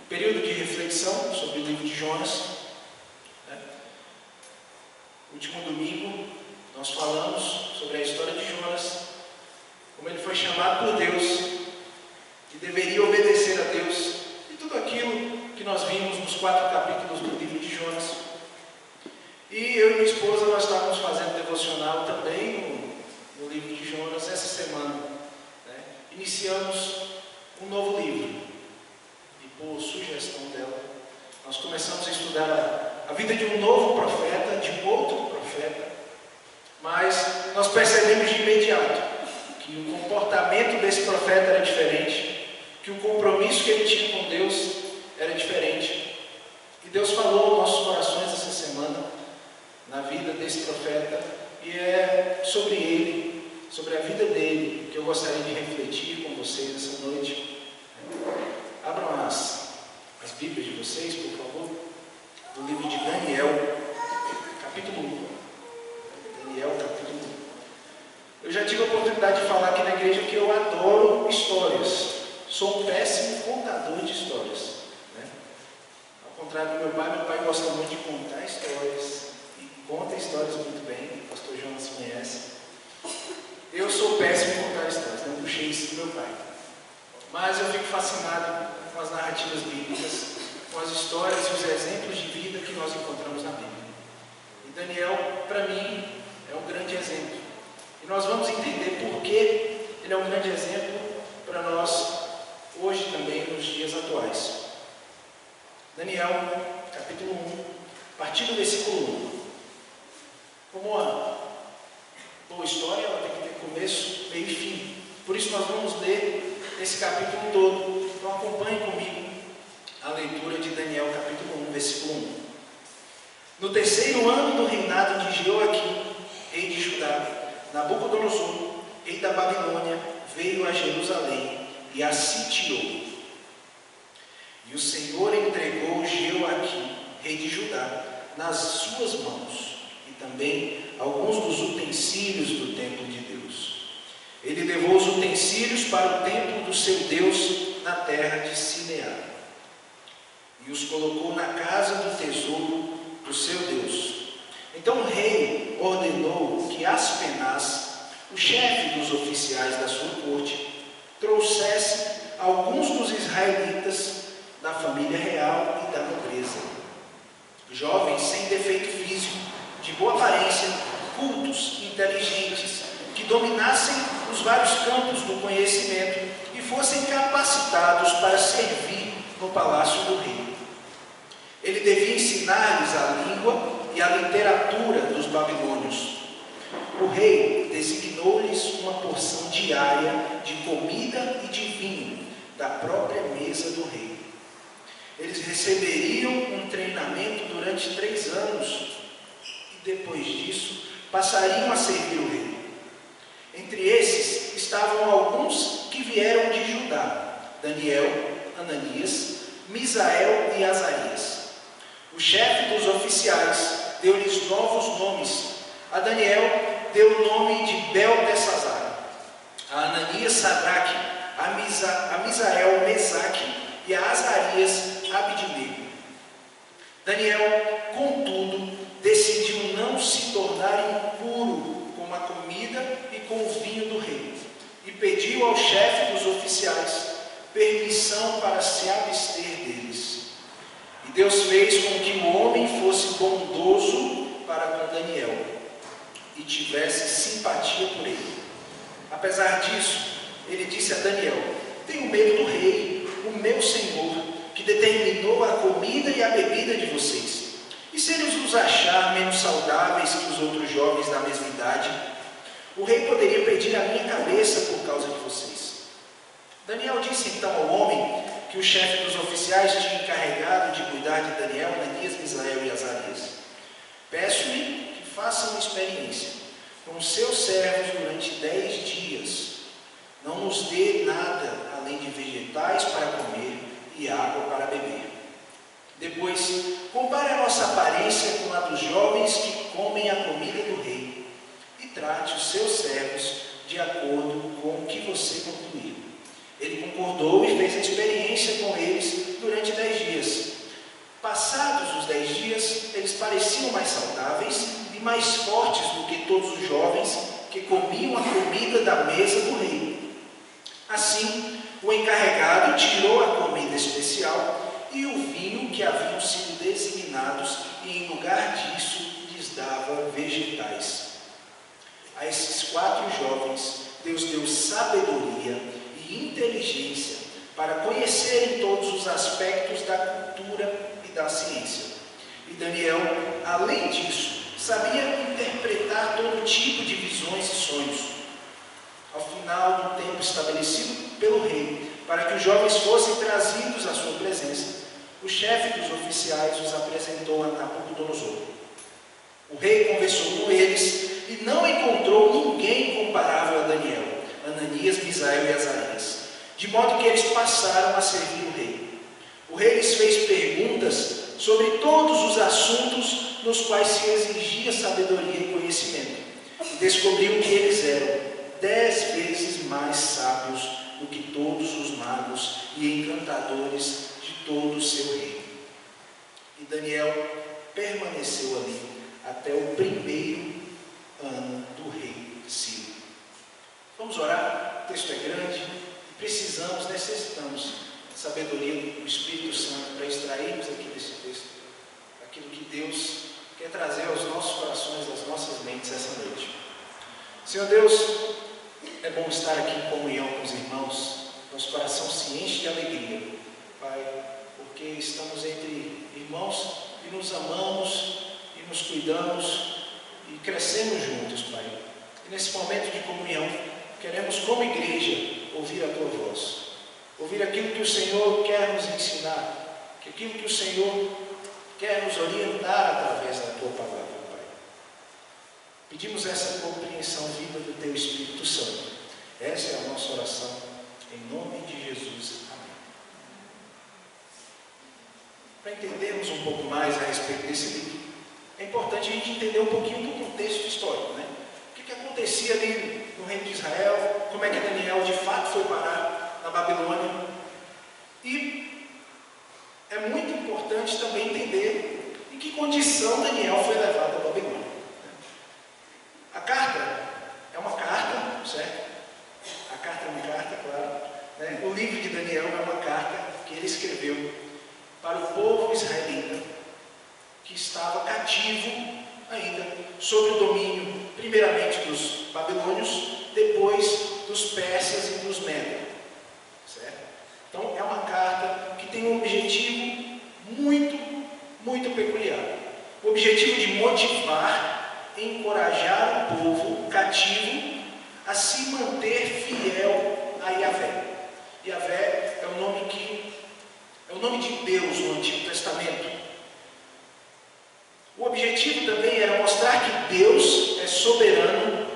período de reflexão sobre o livro de Jonas. Último domingo, nós falamos sobre a história de Jonas, como ele foi chamado por Deus, que deveria obedecer a Deus, e tudo aquilo que nós vimos nos 4 capítulos do livro de Jonas. E eu e minha esposa, nós estávamos fazendo devocional também no livro de Jonas essa semana. Iniciamos um novo livro, e por sugestão dela, nós começamos a estudar a vida de um novo profeta, de outro profeta, mas nós percebemos de imediato que o comportamento desse profeta era diferente, que o compromisso que ele tinha com Deus era diferente. E Deus falou aos nossos corações essa semana, na vida desse profeta, e é sobre ele, sobre a vida dele, que eu gostaria de refletir com vocês essa noite. Abram as Bíblias de vocês, por favor, do livro de Daniel, capítulo 1. Daniel, capítulo 1. Eu já tive a oportunidade de falar aqui na igreja que eu adoro histórias. Sou um péssimo contador de histórias. Ao contrário do meu pai gosta muito de contar histórias. E conta histórias muito bem. O pastor Jonas conhece. Eu sou péssimo em contar histórias. Não puxei isso do meu pai. Mas eu fico fascinado com as narrativas bíblicas, com as histórias e os exemplos de vida que nós encontramos na Bíblia. E Daniel, para mim, é um grande exemplo. E nós vamos entender por que ele é um grande exemplo para nós hoje também, nos dias atuais. Daniel, capítulo 1, a partir do versículo 1. Como uma boa história, ela tem que ter começo, meio e fim. Por isso nós vamos ler esse capítulo todo. Então acompanhe comigo a leitura de Daniel, capítulo 1, versículo 1. No terceiro ano do reinado de Jeoaquim, rei de Judá, Nabucodonosor, rei da Babilônia, veio a Jerusalém e a sitiou. E o Senhor entregou Jeoaquim, rei de Judá, nas suas mãos, e também alguns dos utensílios do templo de Deus. Ele levou os utensílios para o templo do seu Deus na terra de Sinear, e os colocou na casa do tesouro do seu Deus. Então o rei ordenou que Aspenaz, o chefe dos oficiais da sua corte, trouxesse alguns dos israelitas da família real e da nobreza, jovens sem defeito físico, de boa aparência, cultos, inteligentes, que dominassem os vários campos do conhecimento e fossem capacitados para servir no palácio do rei. Ele devia ensinar-lhes a língua e a literatura dos babilônios. O rei designou-lhes uma porção diária de comida e de vinho da própria mesa do rei. Eles receberiam um treinamento durante 3 anos e depois disso passariam a servir o rei. Entre esses estavam alguns que vieram de Judá: Daniel, Ananias, Misael e Azarias. O chefe dos oficiais deu-lhes novos nomes. A Daniel deu o nome de Beltesazar, a Ananias Sadraque, a Misael Mesaque e a Azarias Abidnego. Daniel, contudo, decidiu não se tornar impuro com a comida e com o vinho do rei, e pediu ao chefe dos oficiais permissão para se abster deles. E Deus fez com que o homem fosse bondoso para com Daniel e tivesse simpatia por ele. Apesar disso, ele disse a Daniel: tenho medo do rei, o meu senhor, que determinou a comida e a bebida de vocês. E se ele os achar menos saudáveis que os outros jovens da mesma idade, o rei poderia pedir a minha cabeça por causa de vocês. Daniel disse então ao homem que o chefe dos oficiais tinha encarregado de cuidar de Daniel, Ananias, Misael e Azarias: peço-lhe que faça uma experiência com seus servos durante 10 dias. Não nos dê nada além de vegetais para comer e água para beber. Depois, compare a nossa aparência com a dos jovens que comem a comida do rei e trate os seus servos de acordo com o que você concluir. Ele concordou e fez a experiência com eles durante 10 mais saudáveis e mais fortes do que todos os jovens que comiam a comida da mesa do rei. Assim, o encarregado tirou a comida especial e o vinho que haviam sido designados, e em lugar disso lhes dava vegetais. A esses 4 jovens, Deus deu sabedoria e inteligência para conhecerem todos os aspectos da cultura e da ciência. E Daniel, além disso, sabia interpretar todo tipo de visões e sonhos. Ao final do tempo estabelecido pelo rei, para que os jovens fossem trazidos à sua presença, o chefe dos oficiais os apresentou a Nabucodonosor. O rei conversou com eles e não encontrou ninguém comparável a Daniel, Ananias, Misael e Azarias, de modo que eles passaram a servir o rei. O rei lhes fez perguntas sobre todos os assuntos nos quais se exigia sabedoria e conhecimento, e descobriu que eles eram 10 vezes mais sábios do que todos os magos e encantadores de todo o seu reino. E Daniel permaneceu ali até o primeiro ano do rei Ciro. Vamos orar? O texto é grande, necessitamos de sabedoria do Espírito Santo para extrairmos aqui desse texto aquilo que Deus quer trazer aos nossos corações, às nossas mentes essa noite. Senhor Deus, é bom estar aqui em comunhão com os irmãos. Nosso coração se enche de alegria, Pai, porque estamos entre irmãos e nos amamos e nos cuidamos e crescemos juntos, Pai. E nesse momento de comunhão, queremos, como igreja, ouvir a Tua voz, ouvir aquilo que o Senhor quer nos ensinar, aquilo que o Senhor quer nos orientar através da Tua palavra, Pai. Pedimos essa compreensão viva do Teu Espírito Santo. Essa é a nossa oração, em nome de Jesus. Amém. Para entendermos um pouco mais a respeito desse livro, é importante a gente entender um pouquinho do contexto histórico, né? O que acontecia ali no reino de Israel, como é que Daniel de fato foi parar na Babilônia. E é muito importante também entender em que condição Daniel foi levado à Babilônia. A carta é uma carta, certo? A carta é uma carta, claro, né? O livro de Daniel é uma carta que ele escreveu para o povo israelita que estava cativo ainda sob o domínio, primeiramente dos babilônios, depois dos persas e dos medos, certo? Então é uma carta que tem um objetivo muito peculiar. O objetivo de motivar, encorajar o povo cativo a se manter fiel a Yahvé. Yahvé é o nome de Deus no Antigo Testamento. O objetivo também era mostrar que Deus é soberano,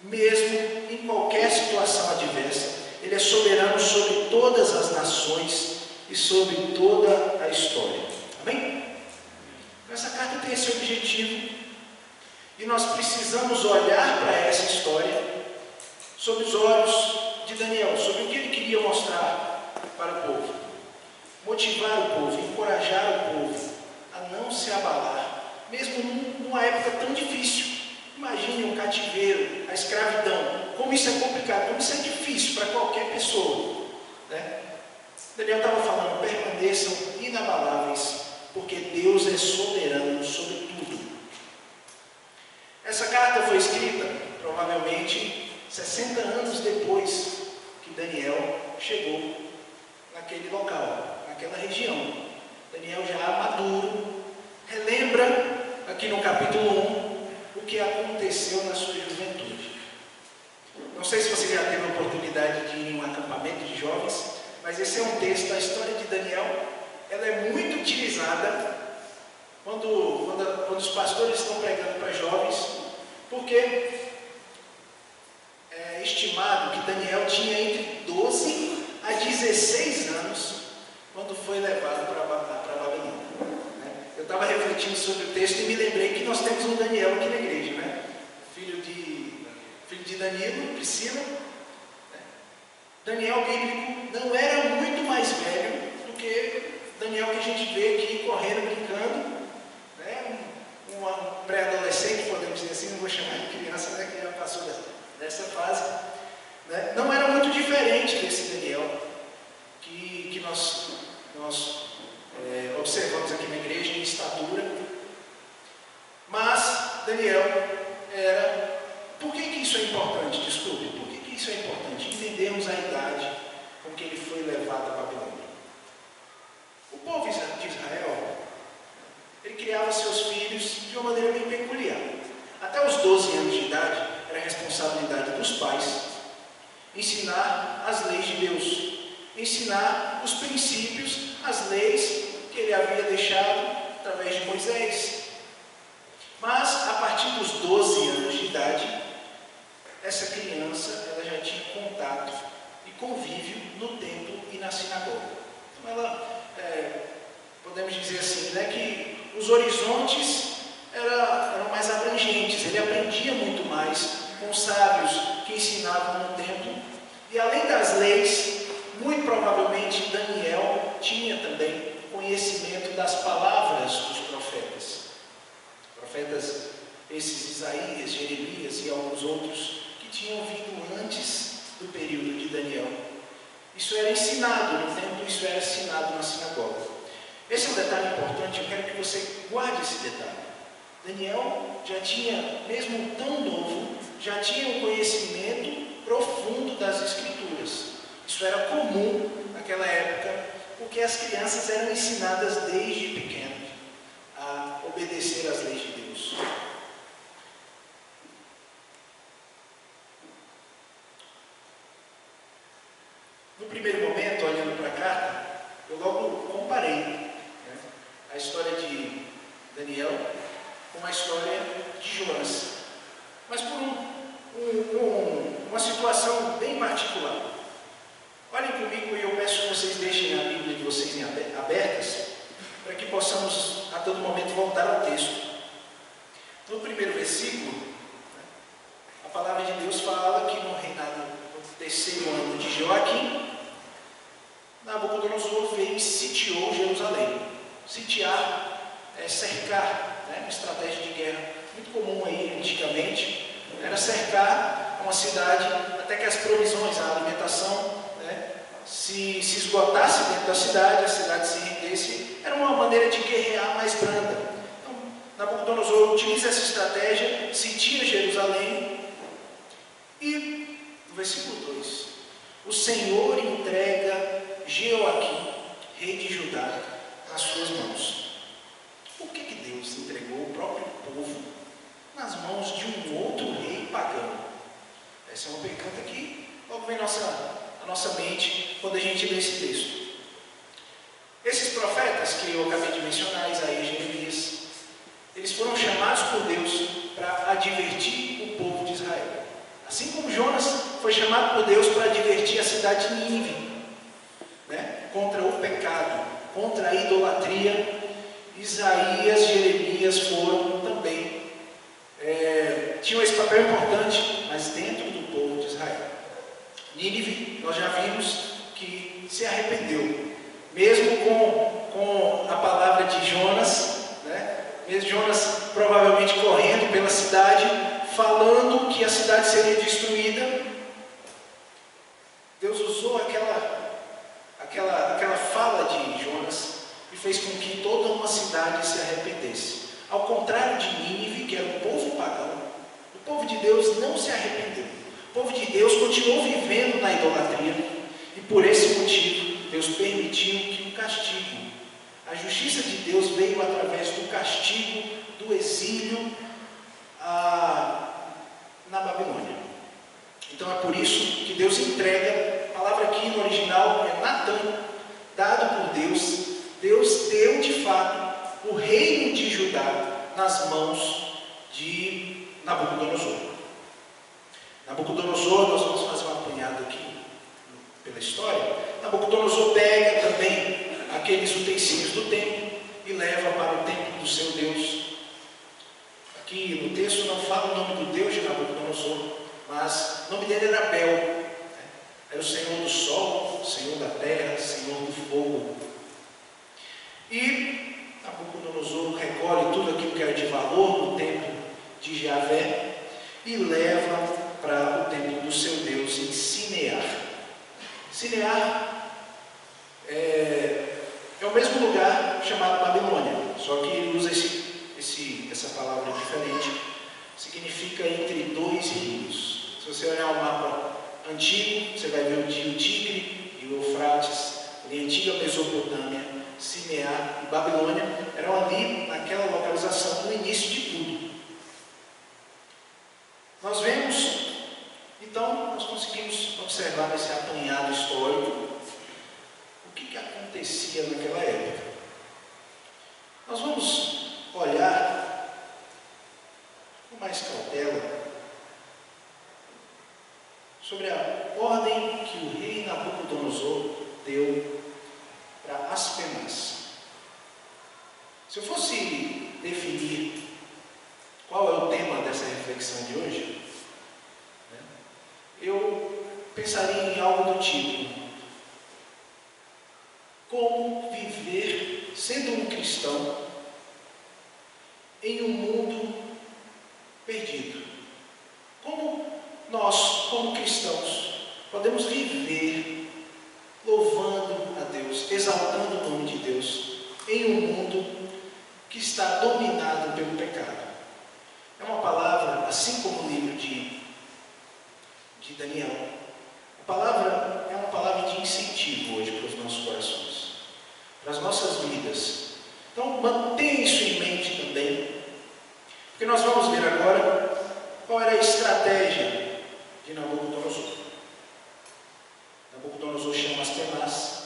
mesmo em qualquer situação adversa. Ele é soberano sobre todas as nações e sobre toda a história. Amém? Essa carta tem esse objetivo. E nós precisamos olhar para essa história sob os olhos de Daniel, sobre o que ele queria mostrar para o povo. Motivar o povo, encorajar o povo a não se abalar, mesmo numa época tão difícil. Imagine um cativeiro, a escravidão, como isso é complicado, como isso é difícil para qualquer pessoa, né? Daniel estava falando, permaneçam inabaláveis, porque Deus é soberano sobre tudo. Essa carta foi escrita, provavelmente, 60 anos depois que Daniel chegou naquele local, naquela região. Daniel já maduro, relembra aqui no capítulo 1 o que aconteceu na sua juventude. Não sei se você já teve a oportunidade de ir em um acampamento de jovens, mas esse é um texto, a história de Daniel, ela é muito utilizada quando os pastores estão pregando para jovens, porque é estimado que Daniel tinha entre 12 a 16 anos quando foi levado para Babilônia. Eu estava refletindo sobre o texto e me lembrei que nós temos um Daniel aqui na igreja, né? Filho de Danilo, Priscila. Daniel bíblico não era muito mais velho do que Daniel que a gente vê aqui correndo, brincando, né? nessa fase, né, não era muito diferente desse Daniel que nós observamos aqui na igreja em estatura. Mas Daniel era... Por que isso é importante? Desculpe, por que isso é importante? Entendermos a idade com que ele foi levado à Babilônia. O povo de Israel, ele criava seus filhos de uma maneira bem peculiar. Até os 12 anos de idade, era responsabilidade dos pais ensinar as leis de Deus, ensinar os princípios, as leis que ele havia deixado através de Moisés. Mas, a partir dos 12 anos de idade, essa criança ela já tinha contato e convívio no templo e na sinagoga. Então, ela, podemos dizer assim, né, que os horizontes eram mais abrangentes. Ele aprendia muito mais com os sábios que ensinavam no templo. E, além das leis, muito provavelmente Daniel tinha também conhecimento das palavras dos profetas. Profetas esses Isaías, Jeremias e alguns outros que tinham vindo antes do período de Daniel. Isso era ensinado no templo, isso era ensinado na sinagoga. Esse é um detalhe importante, eu quero que você guarde esse detalhe. Daniel já tinha, mesmo tão novo, já tinha um conhecimento profundo das Escrituras. Isso era comum naquela época, porque as crianças eram ensinadas desde pequenas a obedecer às leis de Deus. No primeiro momento, olhando para a carta, eu logo comparei, né, a história de Daniel com a história de Jonas, mas por uma situação bem particular. Olhem comigo e eu peço que vocês deixem a Bíblia de vocês abertas, para que possamos a todo momento voltar ao texto. No primeiro versículo, a palavra de Deus fala que no reinado, no 3º ano de Joaquim, Nabucodonosor veio e sitiou Jerusalém. Sitiar é cercar, né? Uma estratégia de guerra muito comum aí antigamente, era cercar uma cidade até que as provisões, a alimentação, né, se esgotasse dentro da cidade, a cidade se rendesse. Era uma maneira de guerrear mais branda. Então, Nabucodonosor utiliza essa estratégia, sitia Jerusalém e, no versículo 2, o Senhor entrega Jeoaquim, rei de Judá, nas suas mãos. Por que Deus entregou o próprio povo nas mãos de um outro rei pagão? Essa é uma pergunta que logo vem à nossa mente quando a gente lê esse texto. Esses profetas que eu acabei de mencionar, Isaías e Jeremias, eles foram chamados por Deus para advertir o povo de Israel. Assim como Jonas foi chamado por Deus para advertir a cidade de Nínive, né, contra o pecado, contra a idolatria. Isaías e Jeremias foram também, tinham esse papel importante, mas dentro do povo de Israel. Nínive, nós já vimos que se arrependeu, mesmo com a palavra de Jonas, né? Mesmo Jonas provavelmente correndo pela cidade, falando que a cidade seria destruída. Deus usou aquela fala de Jonas e fez com que toda uma cidade se arrependesse. Ao contrário de Nínive, que era um povo pagão, o povo de Deus não se arrependeu. O povo de Deus continuou vivendo na idolatria e por esse motivo Deus permitiu que o castigo, a justiça de Deus veio através do castigo do exílio na Babilônia. Então é por isso que Deus entrega, a palavra aqui no original é Natã, dado por Deus. Deus deu de fato o reino de Judá nas mãos de Nabucodonosor. Nabucodonosor, nós vamos fazer um apanhado aqui pela história. Nabucodonosor pega também aqueles utensílios do templo e leva para o templo do seu Deus. Aqui no texto não fala o nome do Deus de Nabucodonosor, mas o nome dele era Bel. Era o Senhor do sol, Senhor da terra, Senhor do fogo. E Nabucodonosor recolhe tudo aquilo que era de valor no templo de Javé e leva para o seu Deus em Sinear. Sinear é o mesmo lugar chamado Babilônia, só que ele usa essa palavra diferente. Significa entre dois rios. Se você olhar o mapa antigo, você vai ver o rio Tigre e o Eufrates, ali a antiga Mesopotâmia, Sinear e Babilônia eram ali naquela localização no início de tudo. Nós vemos, então, nós conseguimos observar nesse apanhado histórico o que acontecia naquela época. Nós vamos olhar com mais cautela sobre a ordem que o rei Nabucodonosor deu para Aspenaz. Se eu fosse definir qual é o tema dessa reflexão de hoje, eu pensaria em algo do tipo: como viver sendo um cristão em um mundo perdido. Como nós, como cristãos, podemos viver louvando a Deus, exaltando o nome de Deus em um mundo que está dominado pelo pecado. É uma palavra, assim como o livro de Daniel, a palavra é uma palavra de incentivo hoje para os nossos corações, para as nossas vidas. Então mantenha isso em mente também, porque nós vamos ver agora qual era a estratégia de Nabucodonosor. Nabucodonosor chama Aspenaz,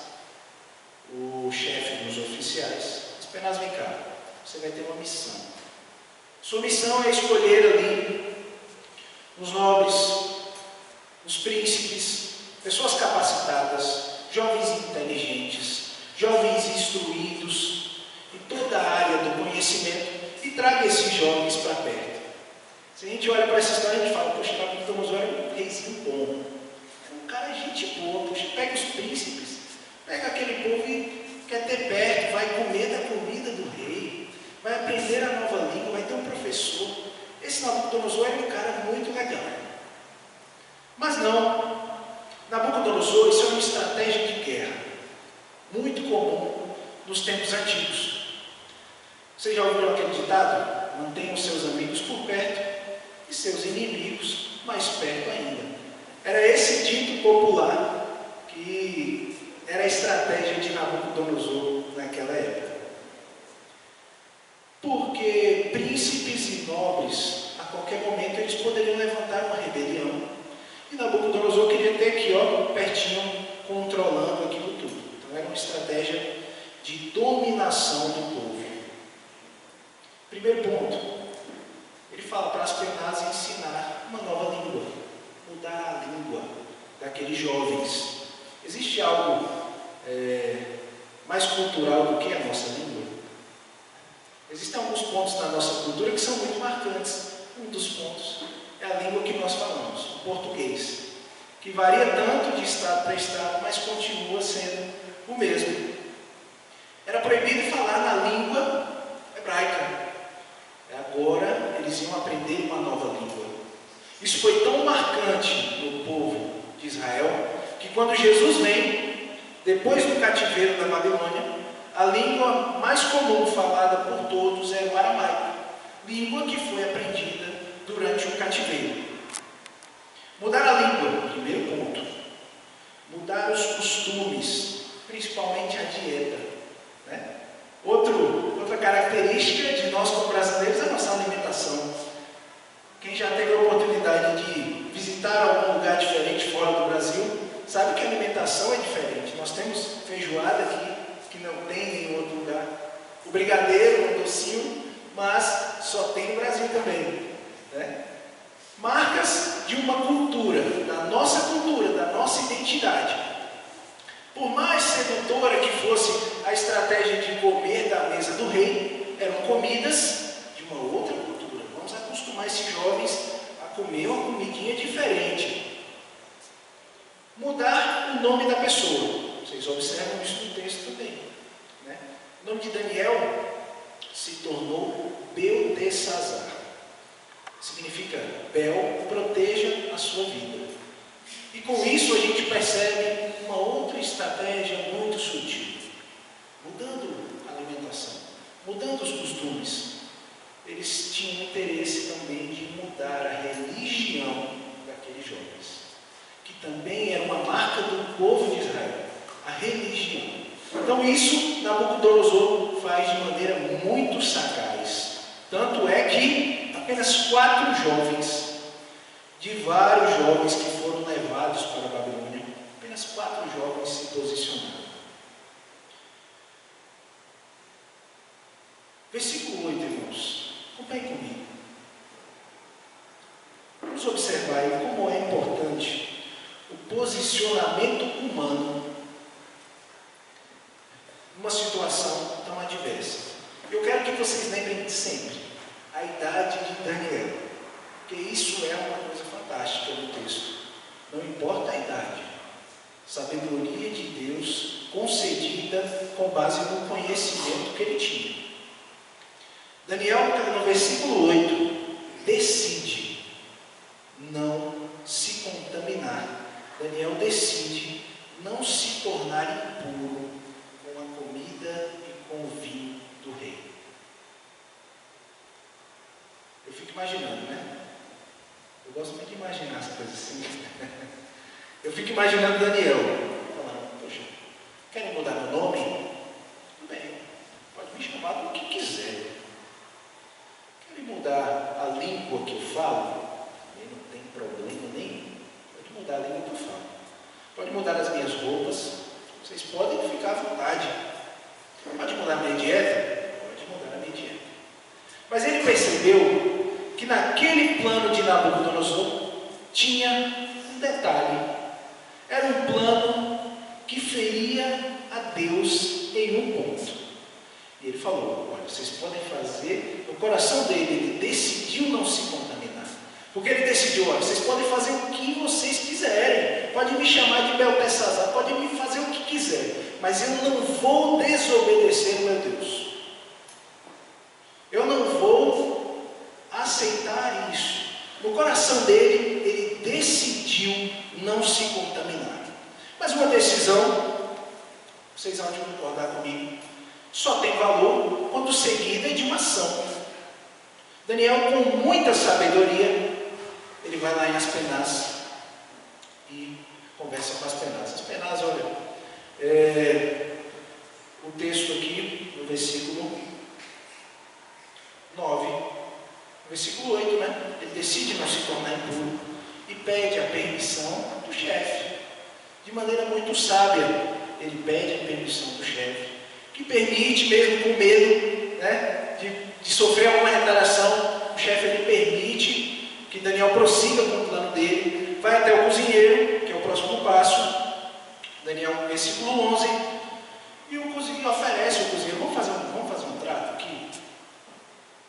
o chefe dos oficiais. Aspenaz, vem cá, você vai ter uma missão. Sua missão é escolher ali os nobres, os príncipes, pessoas capacitadas, jovens inteligentes, jovens instruídos em toda a área do conhecimento, e traga esses jovens para perto. Se a gente olha para essa história, a gente fala: poxa, Nabucodonosor era um reizinho bom, era um cara gente boa. Poxa, pega os príncipes, pega aquele povo e quer ter perto, vai comer da comida do rei, vai aprender a nova língua, vai ter um professor. Esse Nabucodonosor era um cara muito legal. Mas não, Nabucodonosor, isso é uma estratégia de guerra, muito comum nos tempos antigos. Você já ouviu aquele ditado? Mantenha os seus amigos por perto e seus inimigos mais perto ainda. Era esse dito popular que era a estratégia de Nabucodonosor naquela época. Porque príncipes e nobres, a qualquer momento, eles poderiam levantar uma rebelião. E Nabucodonosor queria ter aqui, pertinho, controlando aquilo tudo. Então era uma estratégia de dominação do povo. Primeiro ponto, ele fala para Aspenaz ensinar uma nova língua, mudar a língua daqueles jovens. Existe algo mais cultural do que a nossa língua? Existem alguns pontos na nossa cultura que são muito marcantes. Um dos pontos é a língua que nós falamos, o português, que varia tanto de estado para estado, mas continua sendo o mesmo. Era proibido falar na língua hebraica. Agora eles iam aprender uma nova língua. Isso foi tão marcante no povo de Israel, que quando Jesus vem, depois do cativeiro da Babilônia, a língua mais comum falada por todos era o aramaico, língua que foi aprendida durante o cativeiro. Mudar a língua, primeiro ponto. Mudar os costumes, principalmente a dieta, né? Outra característica de nós como brasileiros é a nossa alimentação. Quem já teve a oportunidade de visitar algum lugar diferente fora do Brasil, sabe que a alimentação é diferente. Nós temos feijoada aqui, que não tem em outro lugar. O brigadeiro, o docinho, mas só tem no Brasil também, né? Marcas de uma cultura, da nossa identidade. Por mais sedutora que fosse a estratégia de comer da mesa do rei, eram comidas de uma outra cultura. Vamos acostumar esses jovens a comer uma comidinha diferente. Mudar o nome da pessoa. Vocês observam isso no texto também, né? O nome de Daniel se tornou Beltesazar. Significa: Bel, proteja a sua vida. E com isso a gente percebe uma outra estratégia muito sutil. Mudando a alimentação, mudando os costumes, eles tinham interesse também de mudar a religião daqueles jovens, que também era uma marca do povo de Israel, a religião. Então isso Nabucodonosor faz de maneira muito sagaz. Tanto é que apenas 4 jovens, de vários jovens que foram levados para a Babilônia, apenas 4 jovens se posicionaram. Versículo 8, irmãos. Acompanhe comigo. Vamos observar aí como é importante o posicionamento humano numa situação tão adversa. Eu quero que vocês lembrem sempre a idade de Daniel, porque isso é uma coisa fantástica no texto. Não importa a idade, sabedoria de Deus concedida com base no conhecimento que ele tinha. Daniel, no versículo 8, decide não se contaminar. Daniel decide não se tornar impuro com a comida e com o vinho do rei. Eu fico imaginando, né? Eu gosto muito de imaginar as coisas assim. Eu fico imaginando Daniel falando, poxa, querem mudar meu nome? Tudo bem, pode me chamar do que quiser. Querem mudar a língua que eu falo? Também não tem problema nenhum. Pode mudar a língua que eu falo. Pode mudar as minhas roupas. Vocês podem ficar à vontade. Pode mudar a minha dieta? Pode mudar a minha dieta. Mas ele percebeu que naquele plano de Nabucodonosor tinha um detalhe. Era um plano que feria a Deus em um ponto. E ele falou, olha, vocês podem fazer, no coração dele, ele decidiu não se contaminar. Porque ele decidiu, olha, vocês podem fazer o que vocês quiserem. Pode me chamar de Beltesazar, pode me fazer o que quiser. Mas eu não vou desobedecer o meu Deus. Eu não vou aceitar isso. No coração dele, ele decidiu não se contaminar. Mas uma decisão, vocês vão concordar comigo, só tem valor quando seguida de uma ação. Daniel, com muita sabedoria, ele vai lá em Aspenaz e conversa com Aspenaz. Aspenaz, olha, o texto aqui, no versículo 9, no versículo 8, né? Ele decide não se tornar impuro e pede a permissão do chefe. De maneira muito sábia, ele pede a permissão do chefe, que permite, mesmo com medo, né, de sofrer alguma retaliação, o chefe ele permite que Daniel prossiga com o plano dele, vai até o cozinheiro, que é o próximo passo, Daniel, versículo 11, e o cozinheiro oferece ao cozinheiro, vamos fazer um trato aqui,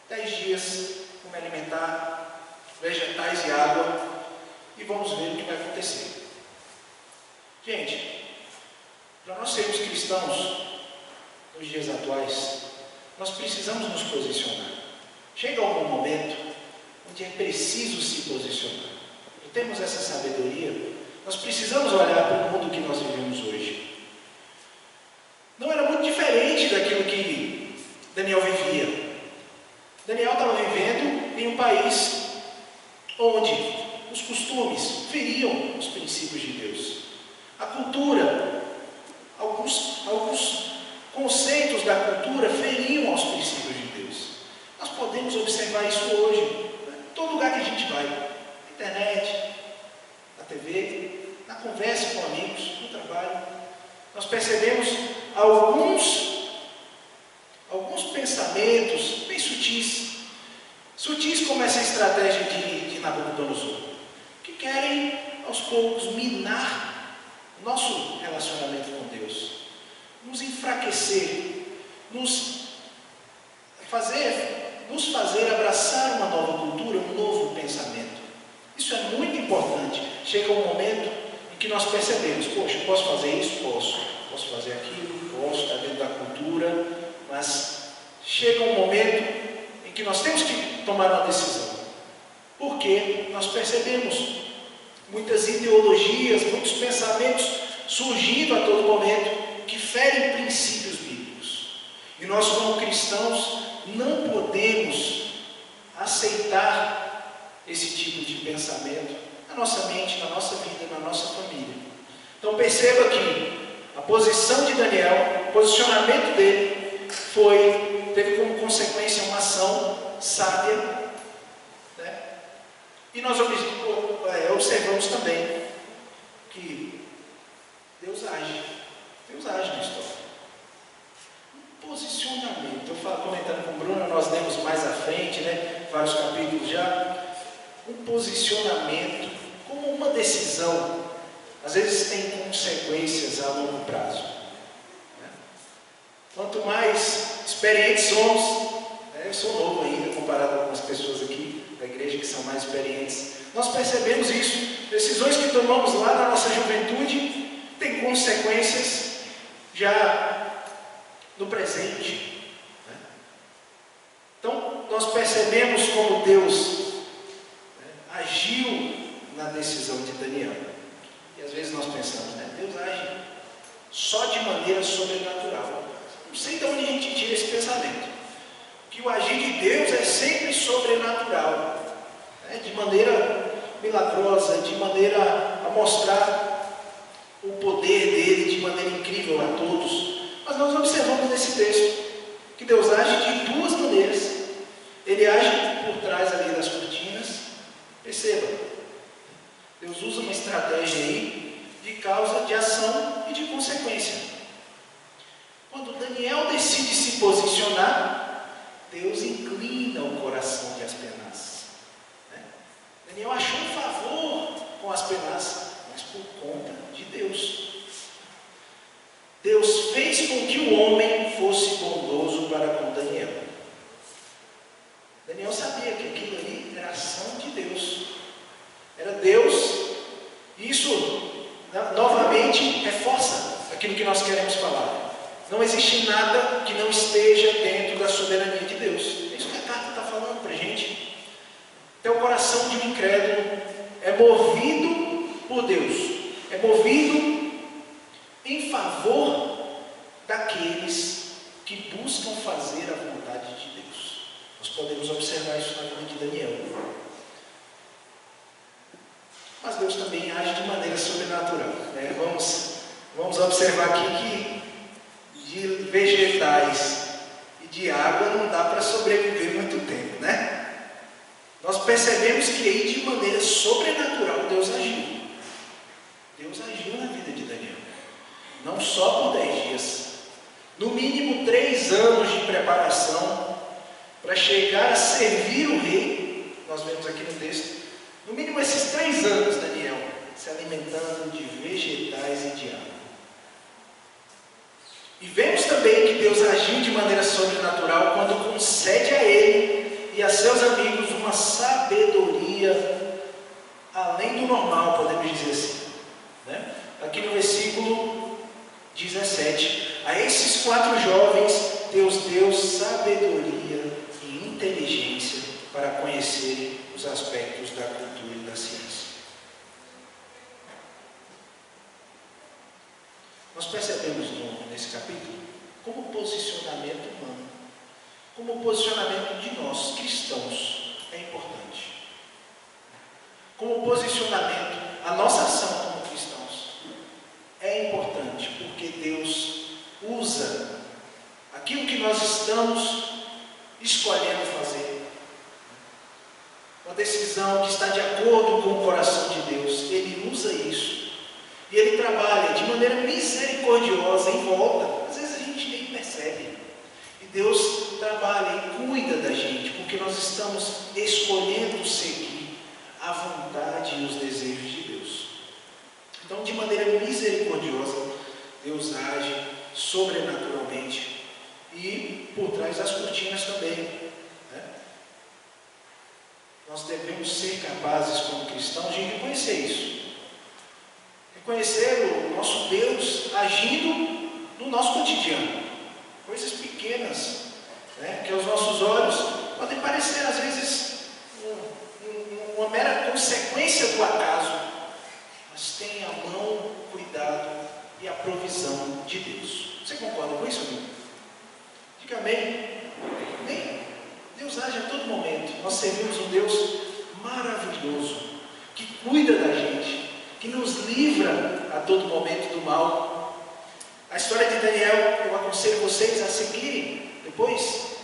10 dias, vou me alimentar, vegetais e água, e vamos ver o que vai acontecer. Gente, para nós sermos cristãos, nos dias atuais, nós precisamos nos posicionar. Chega algum momento onde é preciso se posicionar. E temos essa sabedoria, nós precisamos olhar para o mundo que nós vivemos hoje. Não era muito diferente daquilo que Daniel vivia. Daniel estava vivendo em um país onde os costumes feriam os princípios de Deus. A cultura, alguns conceitos da cultura feriam aos princípios de Deus. Nós podemos observar isso hoje, né? Em todo lugar que a gente vai, na internet, na TV, na conversa com amigos, no trabalho, nós percebemos alguns pensamentos bem sutis como essa estratégia de Nabucodonosor, que querem aos poucos minar nosso relacionamento com Deus, nos enfraquecer, nos fazer abraçar uma nova cultura, um novo pensamento. Isso é muito importante. Chega um momento em que nós percebemos, poxa, posso fazer isso? Posso fazer aquilo? Posso, está dentro da cultura, mas chega um momento em que nós temos que tomar uma decisão, porque nós percebemos muitas ideologias, muitos pensamentos surgindo a todo momento que ferem princípios bíblicos. E nós, como cristãos, não podemos aceitar esse tipo de pensamento na nossa mente, na nossa vida, na nossa família. Então perceba que a posição de Daniel, o posicionamento dele teve como consequência uma ação sábia, né? E nós observamos também que Deus age na história. Um posicionamento, eu falo, comentando com o Bruno, nós lemos mais à frente, né? Vários capítulos já. Um posicionamento como uma decisão, às vezes tem consequências a longo prazo. Né? Quanto mais experientes somos, eu sou novo ainda comparado com algumas pessoas aqui da igreja que são mais experientes, nós percebemos isso. Decisões que tomamos lá na nossa juventude têm consequências já no presente. Né? Então nós percebemos como Deus agiu na decisão de Daniel. E às vezes nós pensamos, Deus age só de maneira sobrenatural. Não sei de onde a gente tira esse pensamento. Que o agir de Deus é sempre sobrenatural, de maneira milagrosa, de maneira a mostrar o poder dele de maneira incrível a todos. Mas nós observamos nesse texto que Deus age de duas maneiras. Ele age por trás ali das cortinas. Perceba, Deus usa uma estratégia aí de causa, de ação e de consequência. Quando Daniel decide se posicionar, Deus inclina o coração de Aspenaz. Daniel achou um favor com Aspenaz, mas por conta de Deus. Deus fez com que o homem fosse bondoso para com Daniel. Daniel sabia que aquilo ali era ação de Deus. Era Deus. Isso novamente reforça aquilo que nós queremos falar. Não existe nada que não esteja dentro da soberania de Deus. É isso que a carta está falando para a gente. Então o coração de um incrédulo é movido por Deus. É movido em favor daqueles que buscam fazer a vontade de Deus. Nós podemos observar isso na vida de Daniel. Mas Deus também age de maneira sobrenatural. Vamos observar aqui que de vegetais e de água não dá para sobreviver muito tempo, né? Nós percebemos que aí de maneira sobrenatural Deus agiu. Deus agiu na vida de Daniel. Não só por 10 dias. No mínimo 3 anos de preparação para chegar a servir o rei. Nós vemos aqui no texto. No mínimo esses 3 anos, Daniel, se alimentando de vegetais e de água. E vemos também que Deus agiu de maneira sobrenatural quando concede a ele e a seus amigos uma sabedoria além do normal, podemos dizer assim. Né? Aqui no versículo 17, a esses 4 jovens, Deus deu sabedoria e inteligência para conhecerem os aspectos da cultura e da ciência. Nós percebemos nesse capítulo como o posicionamento humano, como o posicionamento de nós, cristãos, é importante. Como o posicionamento, a nossa ação como cristãos é importante, porque Deus usa aquilo que nós estamos escolhendo fazer. Uma decisão que está de acordo com o coração de Deus, Ele usa isso. E Ele trabalha de maneira misericordiosa em volta. Às vezes a gente nem percebe. E Deus trabalha e cuida da gente, porque nós estamos escolhendo seguir a vontade e os desejos de Deus. Então, de maneira misericordiosa, Deus age sobrenaturalmente. E por trás das cortinas também. Nós devemos ser capazes, como cristãos, de reconhecer isso. Reconhecer o nosso Deus agindo no nosso cotidiano. Coisas pequenas, que aos nossos olhos podem parecer, às vezes, uma mera consequência do acaso. têm a mão, o cuidado e a provisão de Deus. Você concorda com isso, amigo? Diga amém. Amém. Deus age a todo momento. Nós servimos um Deus maravilhoso, que cuida da gente, que nos livra a todo momento do mal. A história de Daniel, eu aconselho vocês a seguirem. Depois,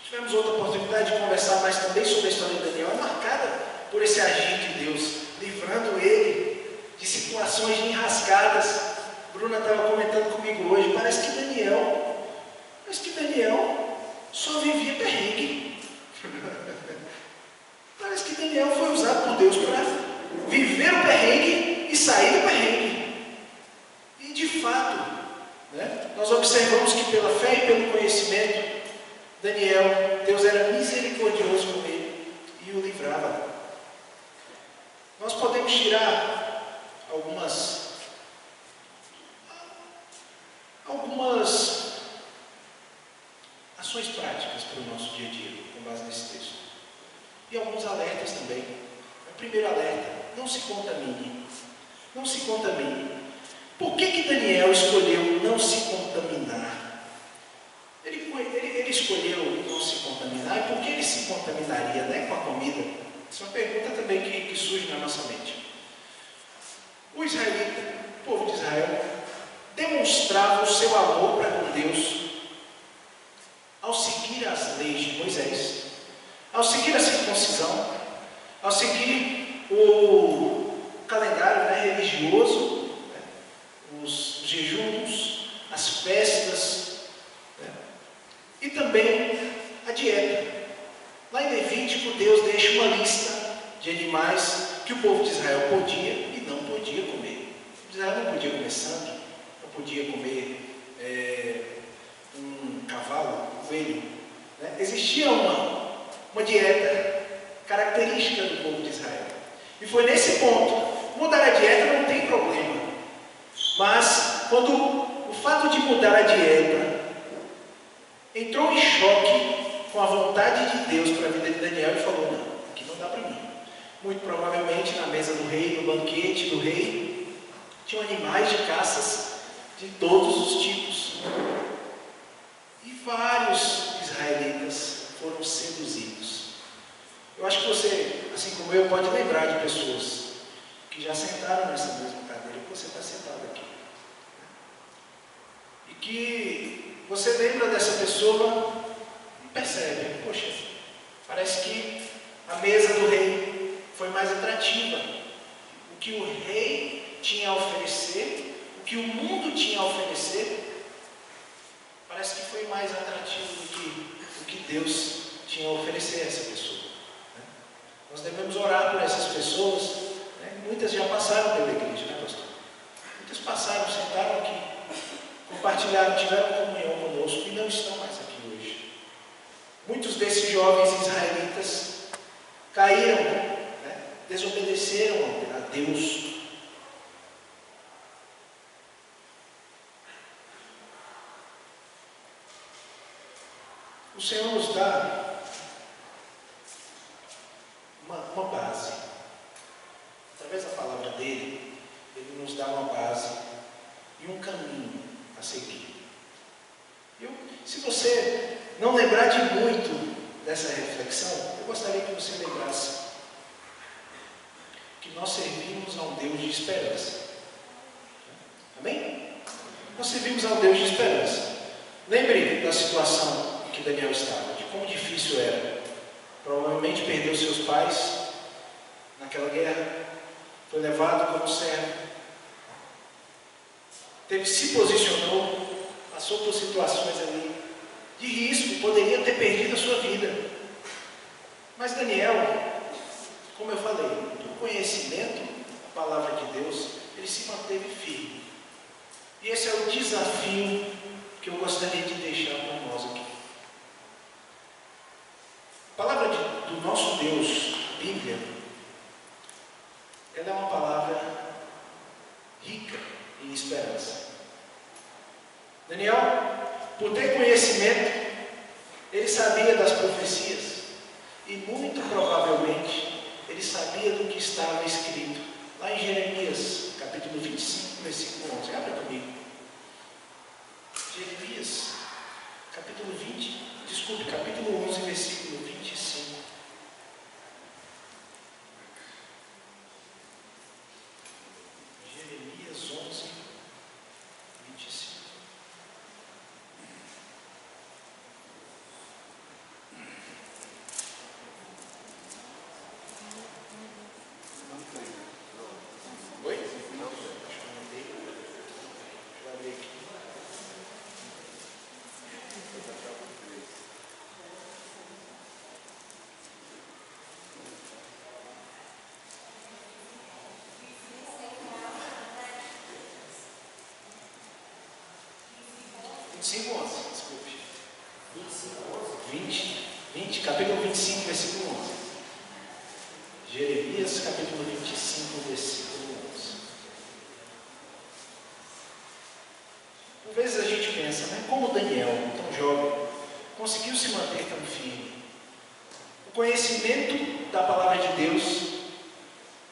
tivemos outra oportunidade de conversar mais também sobre a história de Daniel. É marcada por esse agir de Deus, livrando ele de situações enrascadas. Bruna estava comentando comigo hoje, parece que Daniel só vivia perrengue. Parece que Daniel foi usado por Deus para viver o perrengue e sair do perrengue. E de fato, nós observamos que pela fé e pelo conhecimento, Daniel, Deus era misericordioso com ele e o livrava. Nós podemos tirar algumas ações práticas para o nosso dia a dia, com base nesse texto. E alguns alertas também. O primeiro alerta: não se contamine. Não se contamine. Por que Daniel escolheu não se contaminar? Ele escolheu não se contaminar, e por que ele se contaminaria, com a comida? Essa é uma pergunta também que surge na nossa mente. O israelita, o povo de Israel, demonstrava o seu amor para com Deus ao seguir as leis de Moisés, ao seguir a circuncisão, ao seguir o calendário religioso, os jejuns, as festas, e também a dieta. Lá em Levítico, Deus deixa uma lista de animais que o povo de Israel podia e não podia comer. O povo de Israel não podia comer sangue, não podia comer um cavalo, um coelho. Existia uma dieta característica do povo de Israel. E foi nesse ponto. Mudar a dieta não tem problema. Mas quando o fato de mudar a dieta entrou em choque com a vontade de Deus para a vida de Daniel, ele falou: não, aqui não dá para mim. Muito provavelmente na mesa do rei, no banquete do rei, tinham animais de caças de todos os tipos. E vários israelitas foram seduzidos. Eu acho que você, assim como eu, pode lembrar de pessoas que já sentaram nessa mesma cadeira que você está sentado aqui. E que você lembra dessa pessoa e percebe: poxa, parece que a mesa do rei foi mais atrativa. O que o rei tinha a oferecer, o que o mundo tinha a oferecer, parece que foi mais atrativo do que o que Deus tinha a oferecer a essa pessoa. Nós devemos orar por essas pessoas. Muitas já passaram pela igreja, pastor? Muitas passaram, sentaram aqui, compartilharam, tiveram comunhão conosco e não estão mais aqui hoje. Muitos desses jovens israelitas caíram, desobedeceram a Deus. O Senhor nos dá uma base. Através da palavra dele, ele nos dá uma base e um caminho a seguir. Se você não lembrar de muito dessa reflexão, eu gostaria que você lembrasse que nós servimos a um Deus de esperança. Amém? Nós servimos a um Deus de esperança. Lembre da situação em que Daniel estava, de como difícil era. Provavelmente perdeu seus pais naquela guerra, foi levado como servo, se posicionou, passou por situações ali de risco, poderia ter perdido a sua vida. Mas Daniel, como eu falei, por conhecimento da palavra de Deus, ele se manteve firme. E esse é o desafio que eu gostaria de deixar para nós aqui. A palavra do nosso Deus, Bíblia, ela é uma palavra rica em esperança. Daniel, por ter conhecimento, ele sabia das profecias e muito provavelmente ele sabia do que estava escrito lá em Jeremias, capítulo 25, versículo 11. Abra comigo. Jeremias, capítulo 11, versículo 25. Jeremias 11, 25. Oi? Não, deixa eu abrir aqui. Desculpe. 20, capítulo 25, versículo 11. Jeremias, capítulo 25, versículo 11. Por vezes a gente pensa, né? Como Daniel, tão jovem, conseguiu se manter tão firme? O conhecimento da palavra de Deus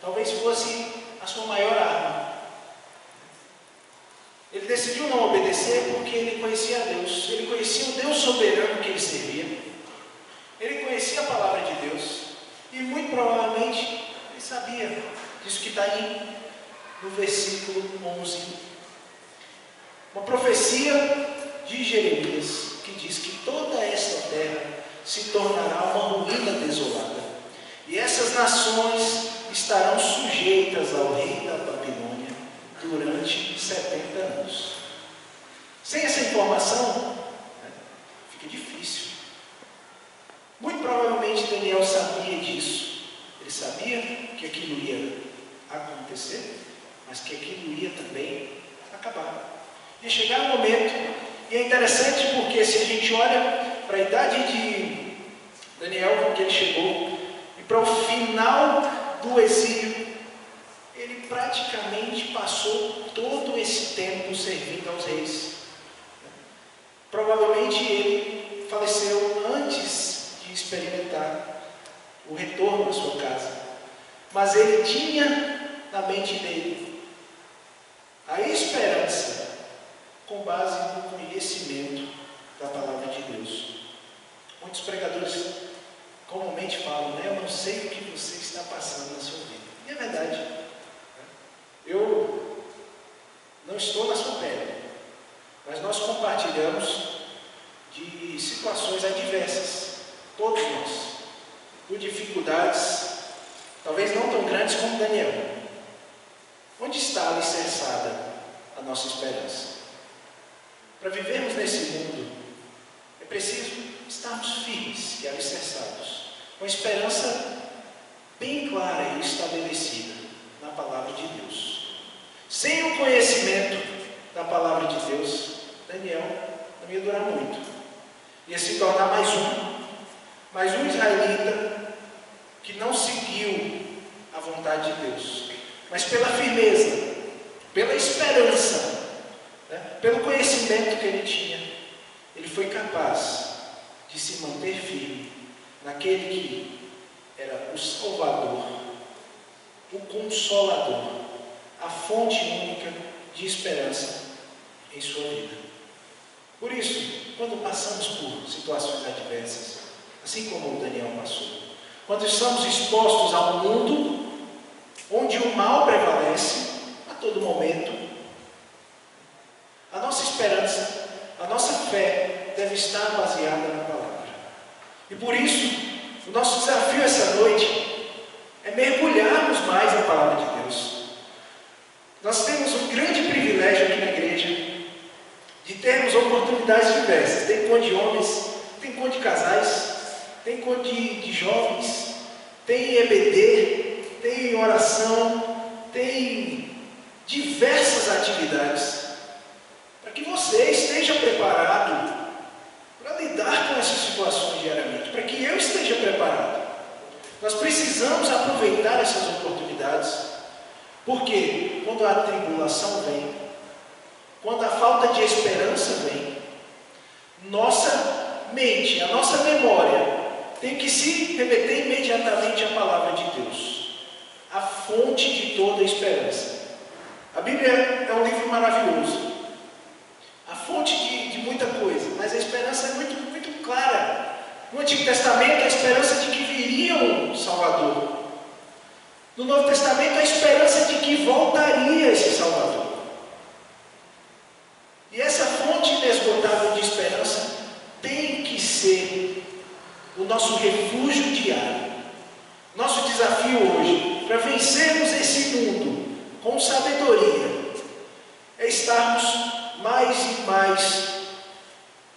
talvez fosse a sua maior arma. Ele decidiu não obedecer porque ele conhecia a Deus. Ele conhecia o Deus soberano que ele servia. Ele conhecia a palavra de Deus. E muito provavelmente ele sabia disso que está aí no versículo 11. Uma profecia de Jeremias que diz que toda esta terra se tornará uma ruína desolada. E essas nações estarão sujeitas ao rei da Babilônia durante 70 anos. Sem essa informação, fica difícil. Muito provavelmente Daniel sabia disso. Ele sabia que aquilo ia acontecer, mas que aquilo ia também acabar. Ia chegar um momento, e é interessante porque se a gente olha para a idade de Daniel, com que ele chegou, e para o final do exílio, ele praticamente passou todo esse tempo servindo aos reis. Provavelmente ele faleceu antes de experimentar o retorno à sua casa. Mas ele tinha na mente dele a esperança com base no conhecimento da palavra de Deus. Muitos pregadores comumente falam, né? Eu não sei o que você está passando na sua vida. E é verdade. Eu não estou na sua pele, mas nós compartilhamos de situações adversas, todos nós, por dificuldades, talvez não tão grandes como Daniel. Onde está alicerçada a nossa esperança? Para vivermos nesse mundo, é preciso estarmos firmes e alicerçados, com a esperança bem clara e estabelecida na palavra de Deus. Sem o conhecimento da palavra de Deus, Daniel não ia durar muito. Ia se tornar mais um israelita que não seguiu a vontade de Deus. Mas pela firmeza, pela esperança, pelo conhecimento que ele tinha, ele foi capaz de se manter firme naquele que era o Salvador, o Consolador, a fonte única de esperança em sua vida. Por isso, quando passamos por situações adversas, assim como o Daniel passou, quando estamos expostos a um mundo onde o mal prevalece a todo momento, a nossa esperança, a nossa fé deve estar baseada na palavra. E por isso, o nosso desafio essa noite é mergulharmos mais na palavra de Deus. Nós temos um grande privilégio aqui na igreja de termos oportunidades diversas. Tem encontro de homens, tem encontro de casais, tem encontro de jovens, tem EBD, tem oração, tem diversas atividades para que você esteja preparado para lidar com essas situações diariamente, para que eu esteja preparado. Nós precisamos aproveitar essas oportunidades. Porque quando a tribulação vem, quando a falta de esperança vem, nossa mente, a nossa memória tem que se remeter imediatamente à palavra de Deus, a fonte de toda a esperança, A Bíblia é um livro maravilhoso, a fonte de muita coisa, mas a esperança é muito clara. No Antigo Testamento, a esperança de que viria um Salvador. No Novo Testamento, a esperança de que voltaria esse Salvador. E essa fonte inesgotável de esperança tem que ser o nosso refúgio diário. Nosso desafio hoje, para vencermos esse mundo com sabedoria, é estarmos mais e mais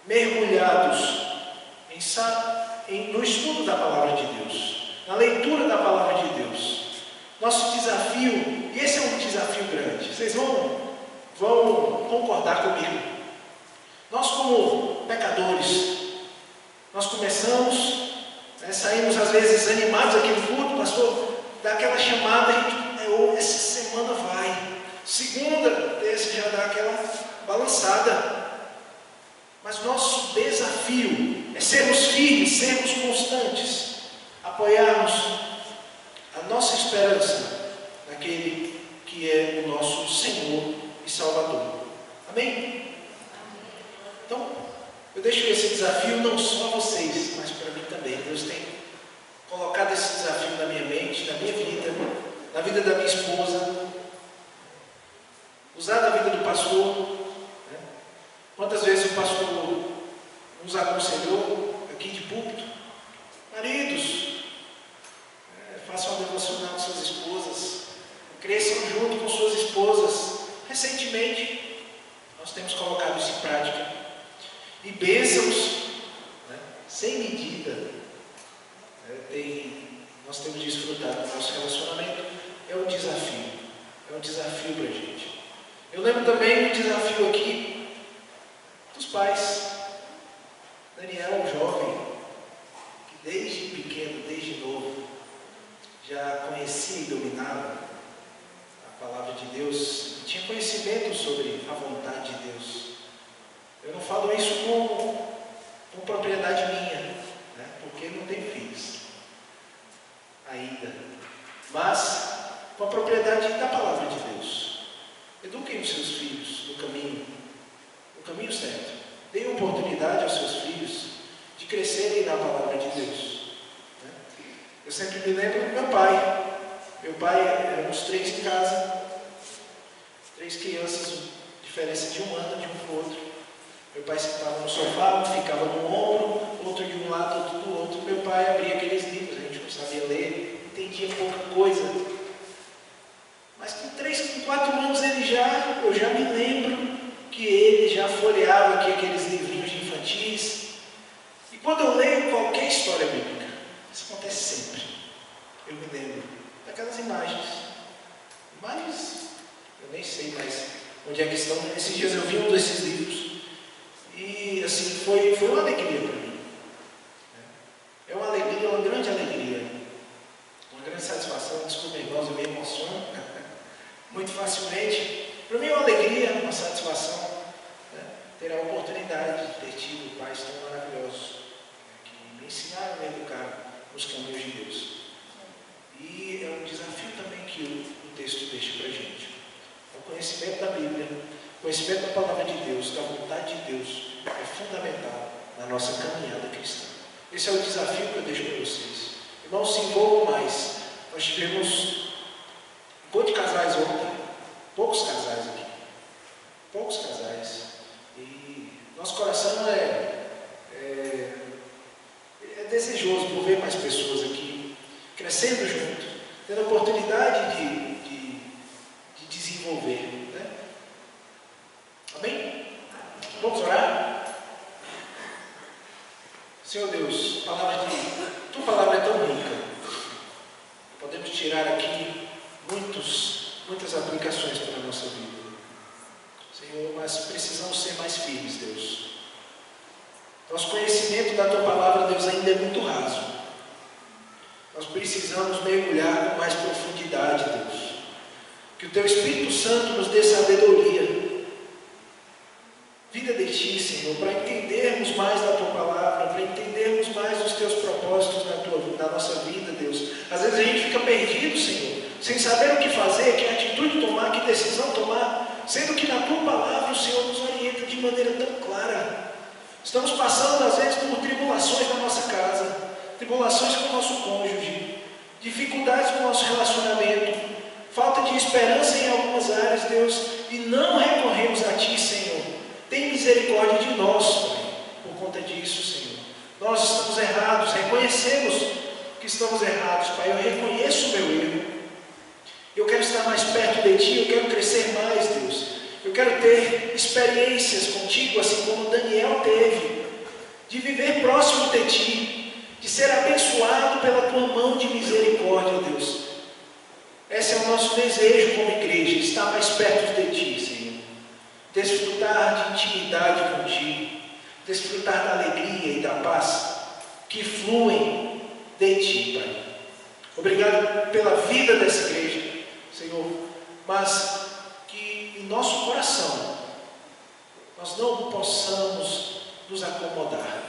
mergulhados no estudo da Palavra de Deus, na leitura da Palavra de Deus. Nosso desafio, e esse é um desafio grande, vocês vão concordar comigo. Nós, como pecadores, nós começamos, saímos às vezes animados aqui no culto, pastor, dá aquela chamada, a gente, essa semana vai. Segunda, terça, já dá aquela balançada. Mas nosso desafio é sermos firmes, sermos constantes, apoiarmos a nossa esperança naquele que é o nosso Senhor e Salvador. Amém? Então, eu deixo esse desafio não só a vocês, mas para mim também. Deus tem colocado esse desafio na minha mente, na minha vida, na vida da minha esposa, usado a vida do pastor. Quantas vezes o pastor nos aconselhou aqui de púlpito? Maridos, façam um devocional com suas esposas, cresçam junto com suas esposas. Recentemente, nós temos colocado isso em prática. E bênçãos, sem medida, nós temos desfrutado do nosso relacionamento. É um desafio para a gente. Eu lembro também do desafio aqui dos pais. Daniel, um jovem, que desde pequeno, desde novo, já conhecia e dominava a palavra de Deus, e tinha conhecimento sobre a vontade de Deus. Eu não falo isso com propriedade minha, porque não tenho filhos ainda, mas com a propriedade da palavra de Deus. Eduquem os seus filhos no caminho certo. Deem oportunidade aos seus filhos de crescerem na palavra de Deus. Eu sempre me lembro do meu pai. Meu pai, éramos 3 em casa, 3 crianças, diferença de 1 ano de um para o outro. Meu pai sentava no sofá, um ficava no ombro, outro de um lado, outro do outro. Meu pai abria aqueles livros, a gente não sabia ler, entendia pouca coisa. Mas com 3, com 4 anos eu já me lembro que ele já folheava aqui aqueles livrinhos de infantis. E quando eu leio qualquer história bíblica, isso acontece sempre, eu me lembro daquelas imagens. Mas eu nem sei mais onde é que estão. Esses dias eu vi um desses livros e assim, foi uma alegria para mim. É uma alegria, uma grande alegria, uma grande satisfação. Desculpa, irmãos, eu me emociono muito facilmente. Para mim é uma alegria, uma satisfação, ter a oportunidade de ter tido pais tão maravilhosos, que me ensinaram a me educar nos caminhos de Deus. E é um desafio também que o texto deixa para a gente. O conhecimento da Bíblia, o conhecimento da palavra de Deus, da vontade de Deus, é fundamental na nossa caminhada cristã. Esse é o desafio que eu deixo para vocês. Irmãos, se envolvam mais. Nós tivemos um monte de casais ontem, poucos casais aqui, poucos casais. E nosso coração é desejoso por ver mais pessoas aqui, crescendo junto, tendo a oportunidade de desenvolver. Amém? Vamos orar? Senhor Deus, tua palavra é tão rica. Podemos tirar aqui muitas aplicações para a nossa vida. Senhor, mas precisamos ser mais firmes, Deus. Nosso conhecimento da tua palavra, Deus, ainda é muito raso. Nós precisamos mergulhar com mais profundidade, Deus. Que o teu Espírito Santo nos dê sabedoria, vida de ti, Senhor, para entendermos mais da tua palavra, para entendermos mais os teus propósitos na nossa vida, Deus. Às vezes a gente fica perdido, Senhor, sem saber o que fazer, que atitude tomar, que decisão tomar. sendo que na Tua Palavra o Senhor nos orienta de maneira tão clara. Estamos passando às vezes por tribulações na nossa casa, tribulações com o nosso cônjuge, dificuldades no nosso relacionamento, falta de esperança em algumas áreas, Deus, e não recorremos a Ti, Senhor. Tem misericórdia de nós, Pai, por conta disso, Senhor. Nós estamos errados, reconhecemos que estamos errados, Pai. Eu reconheço o meu erro. Eu quero estar mais perto de Ti, eu quero crescer mais, Deus. Eu quero ter experiências contigo, assim como Daniel teve, de viver próximo de Ti, de ser abençoado pela Tua mão de misericórdia, Deus. Esse é o nosso desejo como igreja, estar mais perto de Ti, Senhor. Desfrutar de intimidade contigo, desfrutar da alegria e da paz que fluem de Ti, Pai. Obrigado pela vida dessa igreja, Senhor, mas que em nosso coração nós não possamos nos acomodar.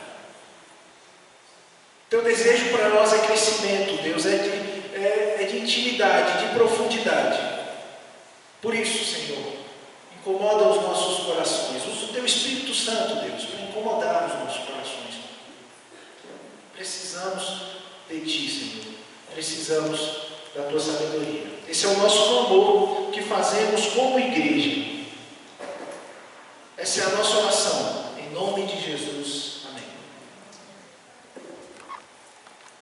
Teu desejo para nós é crescimento, Deus, é de intimidade, de profundidade. Por isso, Senhor, incomoda os nossos corações. Usa o Teu Espírito Santo, Deus, para incomodar os nossos corações. Precisamos de Ti, Senhor. Precisamos da Tua sabedoria. Esse é o nosso clamor que fazemos como igreja. Essa é a nossa oração. Em nome de Jesus.